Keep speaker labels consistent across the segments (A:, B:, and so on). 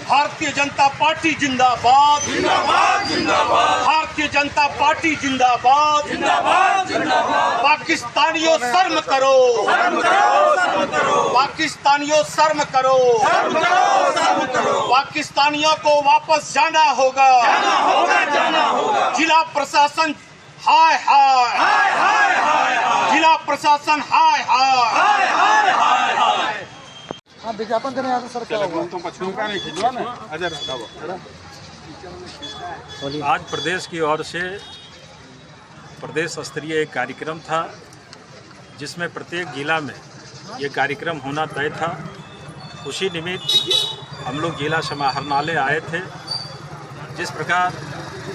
A: Bharatiya Janata party जिंदाबाद जिंदाबाद जिंदाबाद। भारतीय जनता पार्टी जिंदाबाद जिंदाबाद जिंदाबाद। पाकिस्तानियों शर्म करो शर्म करो शर्म करो। पाकिस्तानियों शर्म करो शर्म करो शर्म करो। पाकिस्तानियों को वापस जाना होगा जाना होगा। जिला प्रशासन हाय हाय हाय हाय हाय। जिला प्रशासन हाय हाय हाय हाय हाय हाय।
B: हाँ, विज्ञापन देने आते सर, क्या हुआ?
C: आज प्रदेश की ओर से प्रदेश स्तरीय एक कार्यक्रम था जिसमें प्रत्येक जिला में ये कार्यक्रम होना तय था। उसी निमित्त हम लोग जिला समाहरणालय आए थे। जिस प्रकार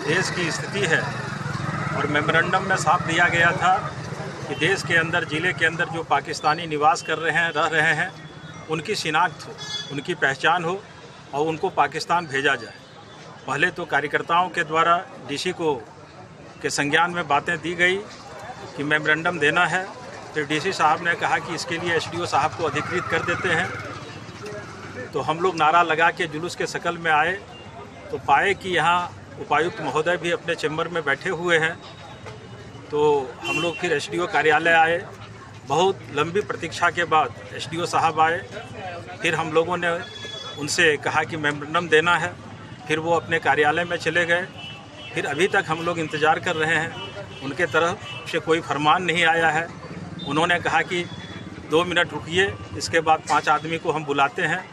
C: देश की स्थिति है और मेमोरेंडम में साफ दिया गया था कि देश के अंदर, जिले के अंदर जो पाकिस्तानी निवास कर रहे हैं, रह रहे हैं, उनकी शिनाख्त हो, उनकी पहचान हो और उनको पाकिस्तान भेजा जाए। पहले तो कार्यकर्ताओं के द्वारा डीसी को के संज्ञान में बातें दी गई कि मेमोरेंडम देना है। फिर डीसी साहब ने कहा कि इसके लिए एसडीओ साहब को अधिकृत कर देते हैं। तो हम लोग नारा लगा के जुलूस के शकल में आए तो पाए कि यहाँ उपायुक्त महोदय भी अपने चैम्बर में बैठे हुए हैं। तो हम लोग फिर एसडीओ कार्यालय आए। बहुत लंबी प्रतीक्षा के बाद एसडीओ साहब आए। फिर हम लोगों ने उनसे कहा कि मेमोरेंडम देना है। फिर वो अपने कार्यालय में चले गए। फिर अभी तक हम लोग इंतज़ार कर रहे हैं। उनके तरफ से कोई फरमान नहीं आया है। उन्होंने कहा कि 2 मिनट रुकिए, इसके बाद 5 आदमी को हम बुलाते हैं,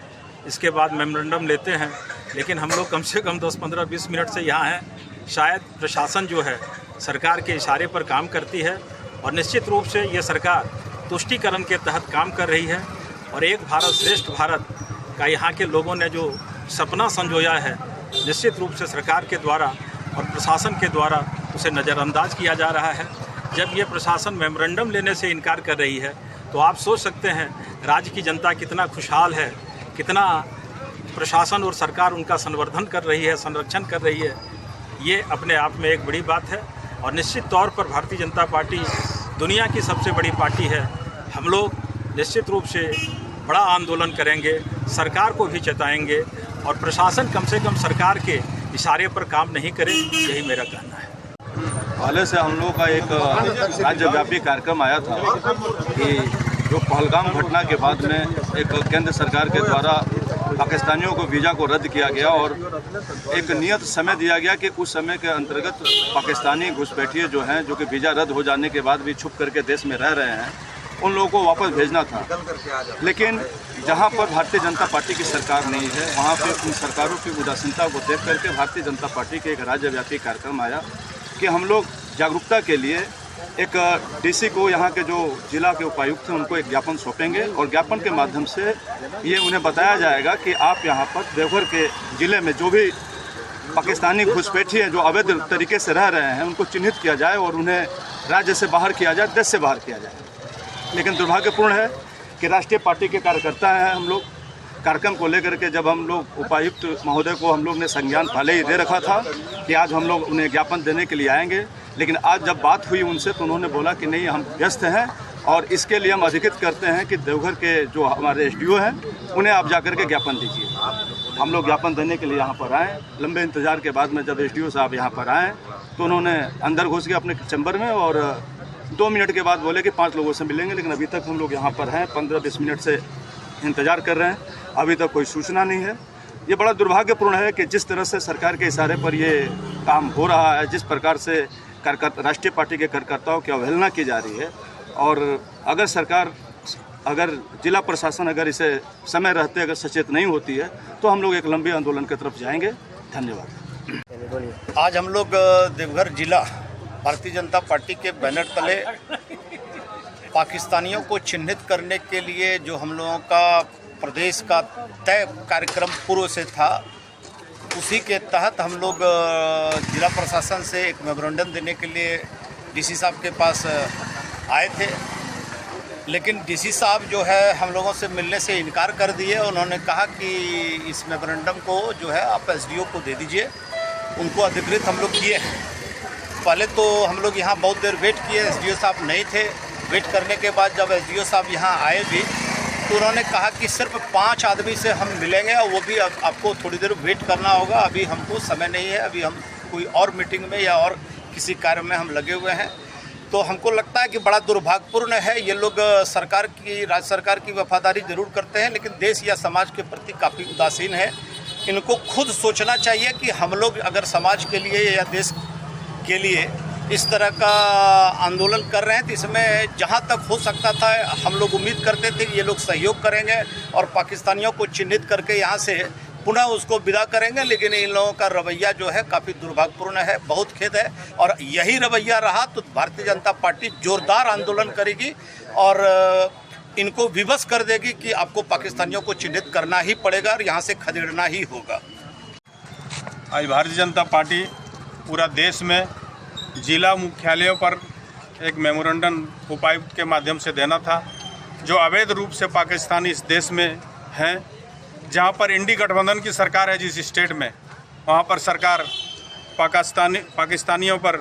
C: इसके बाद मेमोरेंडम लेते हैं। लेकिन हम लोग कम से कम 10, 15, 20 मिनट से यहाँ हैं। शायद प्रशासन जो है सरकार के इशारे पर काम करती है और निश्चित रूप से ये सरकार तुष्टीकरण के तहत काम कर रही है और एक भारत श्रेष्ठ भारत का यहाँ के लोगों ने जो सपना संजोया है, निश्चित रूप से सरकार के द्वारा और प्रशासन के द्वारा उसे नज़रअंदाज किया जा रहा है। जब ये प्रशासन मेमोरेंडम लेने से इनकार कर रही है तो आप सोच सकते हैं राज्य की जनता कितना खुशहाल है, कितना प्रशासन और सरकार उनका संवर्धन कर रही है, संरक्षण कर रही है। ये अपने आप में एक बड़ी बात है और निश्चित तौर पर भारतीय जनता पार्टी दुनिया की सबसे बड़ी पार्टी है। हम लोग निश्चित रूप से बड़ा आंदोलन करेंगे, सरकार को भी चेताएंगे और प्रशासन कम से कम सरकार के इशारे पर काम नहीं करे, यही मेरा कहना है।
D: पहले से हम लोग का एक राज्यव्यापी कार्यक्रम आया था कि जो पहलगाम घटना के बाद में एक केंद्र सरकार के द्वारा पाकिस्तानियों को वीज़ा को रद्द किया गया और एक नियत समय दिया गया कि उस समय के अंतर्गत पाकिस्तानी घुसपैठिए जो हैं, जो कि वीज़ा रद्द हो जाने के बाद भी छुप करके देश में रह रहे हैं, उन लोगों को वापस भेजना था। लेकिन जहां पर भारतीय जनता पार्टी की सरकार नहीं है, वहां पे उन सरकारों की उदासीनता को देख करके भारतीय जनता पार्टी के एक राज्यव्यापी कार्यक्रम आया कि हम लोग जागरूकता के लिए एक डीसी को, यहाँ के जो जिला के उपायुक्त हैं, उनको एक ज्ञापन सौंपेंगे और ज्ञापन के माध्यम से ये उन्हें बताया जाएगा कि आप यहाँ पर देवघर के ज़िले में जो भी पाकिस्तानी घुसपैठिए हैं, जो अवैध तरीके से रह रहे हैं, उनको चिन्हित किया जाए और उन्हें राज्य से बाहर किया जाए, देश से बाहर किया जाए। लेकिन दुर्भाग्यपूर्ण है कि राष्ट्रीय पार्टी के कार्यकर्ता हैं हम लोग। कार्यक्रम को लेकर के जब हम लोग उपायुक्त महोदय को हम लोग ने संज्ञान पहले ही दे रखा था कि आज हम लोग उन्हें ज्ञापन देने के लिए आएंगे, लेकिन आज जब बात हुई उनसे तो उन्होंने बोला कि नहीं, हम व्यस्त हैं और इसके लिए हम अधिकृत करते हैं कि देवघर के जो हमारे एसडीओ हैं उन्हें आप जाकर के ज्ञापन दीजिए। हम लोग ज्ञापन देने के लिए यहाँ पर आए। लंबे इंतजार के बाद में जब एसडीओ साहब यहाँ पर आए तो उन्होंने अंदर घुस गए अपने चैम्बर में और 2 मिनट के बाद बोले कि 5 लोगों से मिलेंगे। लेकिन अभी तक हम लोग यहाँ पर हैं, 15-20 मिनट से इंतज़ार कर रहे हैं, अभी तक कोई सूचना नहीं है। ये बड़ा दुर्भाग्यपूर्ण है कि जिस तरह से सरकार के इशारे पर ये काम हो रहा है, जिस प्रकार से राष्ट्रीय पार्टी के कार्यकर्ताओं की अवहेलना की जा रही है और अगर सरकार, अगर जिला प्रशासन अगर इसे समय रहते अगर सचेत नहीं होती है तो हम लोग एक लंबे आंदोलन की तरफ जाएंगे। धन्यवाद।
A: आज हम लोग देवघर जिला भारतीय जनता पार्टी के बैनर तले पाकिस्तानियों को चिन्हित करने के लिए जो हम लोगों का प्रदेश का तय कार्यक्रम पूर्व से था, उसी के तहत हम लोग जिला प्रशासन से एक मेमोरेंडम देने के लिए डीसी साहब के पास आए थे। लेकिन डीसी साहब जो है हम लोगों से मिलने से इनकार कर दिए। उन्होंने कहा कि इस मेमोरेंडम को जो है आप एसडीओ को दे दीजिए। उनको अधिकृत हम लोग किए हैं। पहले तो हम लोग यहाँ बहुत देर वेट किए, एसडीओ साहब नहीं थे। वेट करने के बाद जब एसडीओ साहब यहाँ आए भी तो उन्होंने कहा कि सिर्फ 5 आदमी से हम मिलेंगे और वो भी आपको थोड़ी देर वेट करना होगा, अभी हमको समय नहीं है, अभी हम कोई और मीटिंग में या और किसी कार्य में हम लगे हुए हैं। तो हमको लगता है कि बड़ा दुर्भाग्यपूर्ण है। ये लोग राज्य सरकार की वफादारी जरूर करते हैं, लेकिन देश या समाज के प्रति काफ़ी उदासीन है। इनको खुद सोचना चाहिए कि हम लोग अगर समाज के लिए या देश के लिए इस तरह का आंदोलन कर रहे हैं तो इसमें जहां तक हो सकता था हम लोग उम्मीद करते थे कि ये लोग सहयोग करेंगे और पाकिस्तानियों को चिन्हित करके यहाँ से पुनः उसको विदा करेंगे, लेकिन इन लोगों का रवैया जो है काफ़ी दुर्भाग्यपूर्ण है। बहुत खेद है, और यही रवैया रहा तो भारतीय जनता पार्टी जोरदार आंदोलन करेगी और इनको विवश कर देगी कि आपको पाकिस्तानियों को चिन्हित करना ही पड़ेगा और यहाँ से खदेड़ना ही होगा।
E: आज भारतीय जनता पार्टी पूरा देश में जिला मुख्यालयों पर एक मेमोरेंडम उपायुक्त के माध्यम से देना था, जो अवैध रूप से पाकिस्तानी इस देश में हैं। जहां पर इंडी गठबंधन की सरकार है जिस स्टेट में, वहां पर सरकार पाकिस्तानियों पर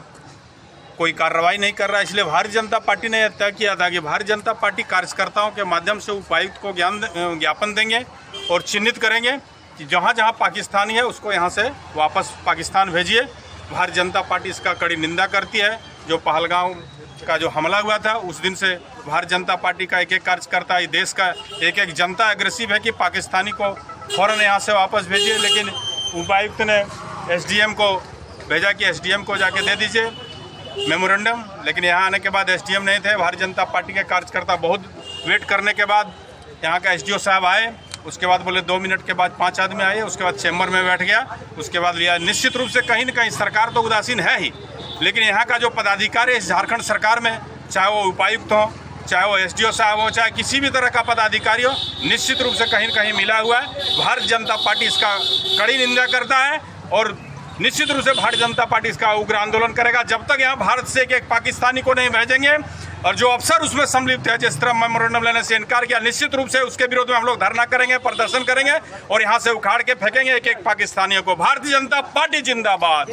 E: कोई कार्रवाई नहीं कर रहा है। इसलिए भारतीय जनता पार्टी ने यह तय किया था कि भारतीय जनता पार्टी कार्यकर्ताओं के माध्यम से उपायुक्त को ज्ञापन देंगे और चिन्हित करेंगे कि जहाँ जहाँ पाकिस्तानी है उसको यहाँ से वापस पाकिस्तान भेजिए। भारतीय जनता पार्टी इसका कड़ी निंदा करती है। जो पहलगाम का जो हमला हुआ था उस दिन से भारतीय जनता पार्टी का एक एक कार्यकर्ता, देश का एक एक जनता एग्रेसिव है कि पाकिस्तानी को फ़ौरन यहाँ से वापस भेजिए। लेकिन उपायुक्त ने एसडीएम को भेजा कि एसडीएम को जाके दे दीजिए मेमोरेंडम, लेकिन यहाँ आने के बाद एसडीएम नहीं थे। भारतीय जनता पार्टी के कार्यकर्ता बहुत वेट करने के बाद यहाँ का एसडीओ साहब आए। उसके बाद बोले 2 मिनट के बाद 5 आदमी आए। उसके बाद चैम्बर में बैठ गया। उसके बाद लिया। निश्चित रूप से कहीं न कहीं सरकार तो उदासीन है ही, लेकिन यहाँ का जो पदाधिकारी इस झारखंड सरकार में, चाहे वो उपायुक्त हो, चाहे वो एसडीओ साहब हो, चाहे किसी भी तरह का पदाधिकारी हो, निश्चित रूप से कहीं न कहीं मिला हुआ है। भारतीय जनता पार्टी इसका कड़ी निंदा करता है और निश्चित रूप से भारतीय जनता पार्टी इसका उग्र आंदोलन करेगा जब तक यहाँ भारत से एक पाकिस्तानी को नहीं भेजेंगे। और जो अफसर उसमें सम्मिलित है, जिस तरह मेमोरेंडम लेने से इनकार किया, निश्चित रूप से उसके विरोध में हम लोग धरना करेंगे, प्रदर्शन करेंगे और यहाँ से उखाड़ के फेंकेंगे एक एक पाकिस्तानियों को। भारतीय जनता पार्टी जिंदाबाद।